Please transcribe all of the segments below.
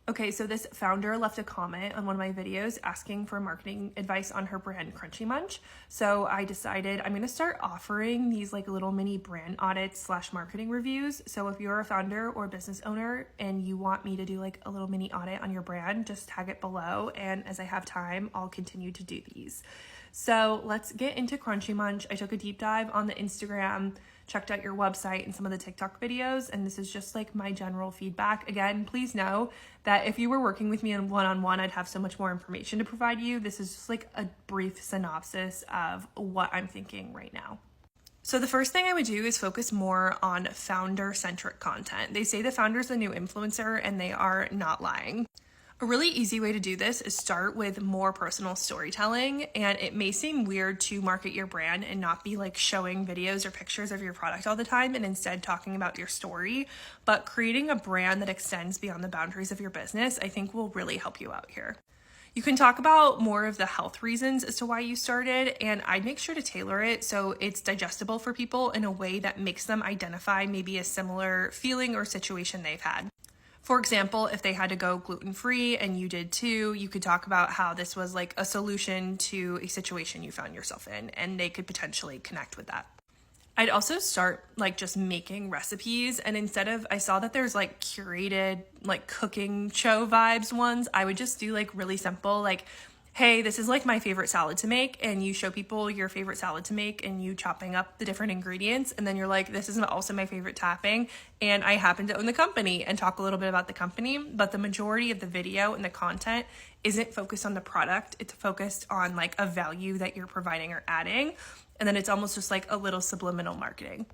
Okay, so this founder left a comment on one of my videos asking for marketing advice on her brand Crunchy Munch. So I decided I'm going to start offering these like little mini brand audits / marketing reviews. So if you're a founder or business owner and you want me to do like a little mini audit on your brand, just tag it below. And as I have time, I'll continue to do these. So let's get into Crunchy Munch. I took a deep dive on the Instagram, checked out your website and some of the TikTok videos, and this is just like my general feedback. Again, please know that if you were working with me on one-on-one, I'd have so much more information to provide you. This is just like a brief synopsis of what I'm thinking right now. So the first thing I would do is focus more on founder-centric content. They say the founder's the new influencer, and they are not lying. A really easy way to do this is start with more personal storytelling, and it may seem weird to market your brand and not be like showing videos or pictures of your product all the time and instead talking about your story, but creating a brand that extends beyond the boundaries of your business, I think will really help you out here. You can talk about more of the health reasons as to why you started, and I'd make sure to tailor it so it's digestible for people in a way that makes them identify maybe a similar feeling or situation they've had. For example, if they had to go gluten-free and you did too, you could talk about how this was like a solution to a situation you found yourself in, and they could potentially connect with that. I'd also start like just making recipes, and instead of, I saw that there's like curated like cooking show vibes ones, I would just do like really simple, like, hey, this is like my favorite salad to make, and you show people your favorite salad to make and you chopping up the different ingredients, and then you're like, this is also my favorite topping, and I happen to own the company, and talk a little bit about the company. But the majority of the video and the content isn't focused on the product, it's focused on like a value that you're providing or adding, and then it's almost just like a little subliminal marketing.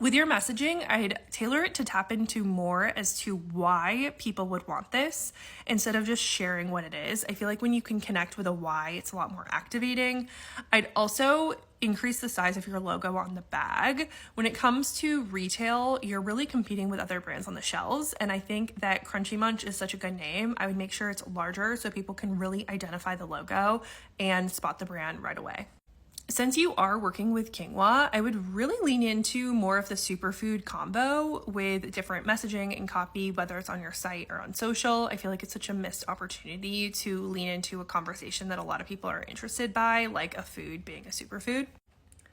With your messaging, I'd tailor it to tap into more as to why people would want this instead of just sharing what it is. I feel like when you can connect with a why, it's a lot more activating. I'd also increase the size of your logo on the bag. When it comes to retail, you're really competing with other brands on the shelves, and I think that Crunchy Munch is such a good name. I would make sure it's larger so people can really identify the logo and spot the brand right away. Since you are working with quinoa, I would really lean into more of the superfood combo with different messaging and copy, whether it's on your site or on social. I feel like it's such a missed opportunity to lean into a conversation that a lot of people are interested by, like a food being a superfood.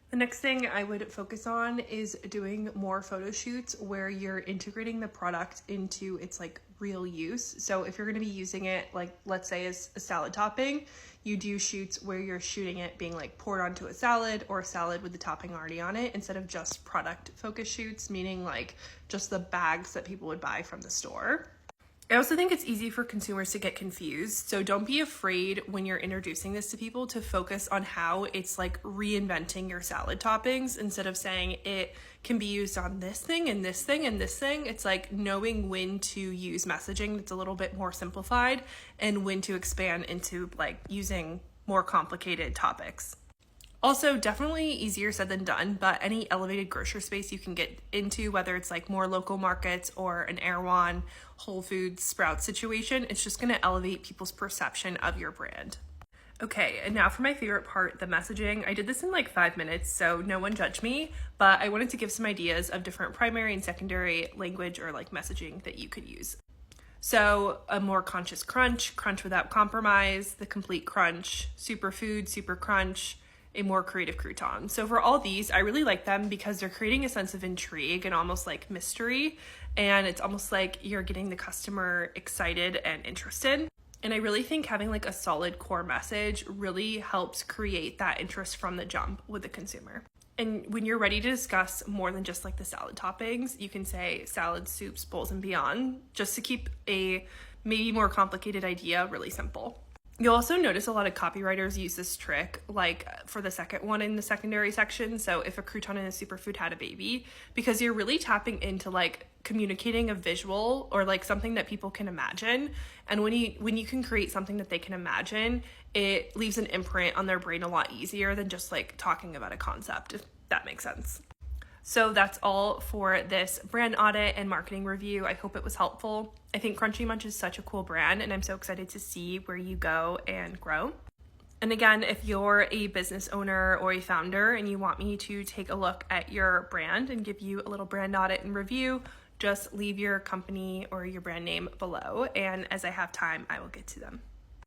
The next thing I would focus on is doing more photo shoots where you're integrating the product into its like real use. So if you're going to be using it, like let's say as a salad topping, you do shoots where you're shooting it being like poured onto a salad, or a salad with the topping already on it, instead of just product focus shoots, meaning like just the bags that people would buy from the store. I also think it's easy for consumers to get confused, so don't be afraid when you're introducing this to people to focus on how it's like reinventing your salad toppings instead of saying it can be used on this thing and this thing and this thing. It's like knowing when to use messaging that's a little bit more simplified and when to expand into like using more complicated topics. Also, definitely easier said than done, but any elevated grocery space you can get into, whether it's like more local markets or an Erewhon, Whole Foods, Sprouts situation, it's just going to elevate people's perception of your brand. Okay, and now for my favorite part, the messaging. I did this in like 5 minutes, so no one judge me, but I wanted to give some ideas of different primary and secondary language or like messaging that you could use. So a more conscious crunch, crunch without compromise, the complete crunch, superfood, super crunch, a more creative crouton. So for all these, I really like them because they're creating a sense of intrigue and almost like mystery, and it's almost like you're getting the customer excited and interested. And I really think having like a solid core message really helps create that interest from the jump with the consumer. And when you're ready to discuss more than just like the salad toppings, you can say salads, soups, bowls, and beyond, just to keep a maybe more complicated idea really simple. You'll also notice a lot of copywriters use this trick, like for the second one in the secondary section. So if a crouton and a superfood had a baby, because you're really tapping into like communicating a visual or like something that people can imagine. And when you can create something that they can imagine, it leaves an imprint on their brain a lot easier than just like talking about a concept, if that makes sense. So that's all for this brand audit and marketing review. I hope it was helpful. I think Crunchy Munch is such a cool brand, and I'm so excited to see where you go and grow. And again, if you're a business owner or a founder and you want me to take a look at your brand and give you a little brand audit and review, just leave your company or your brand name below, and as I have time, I will get to them.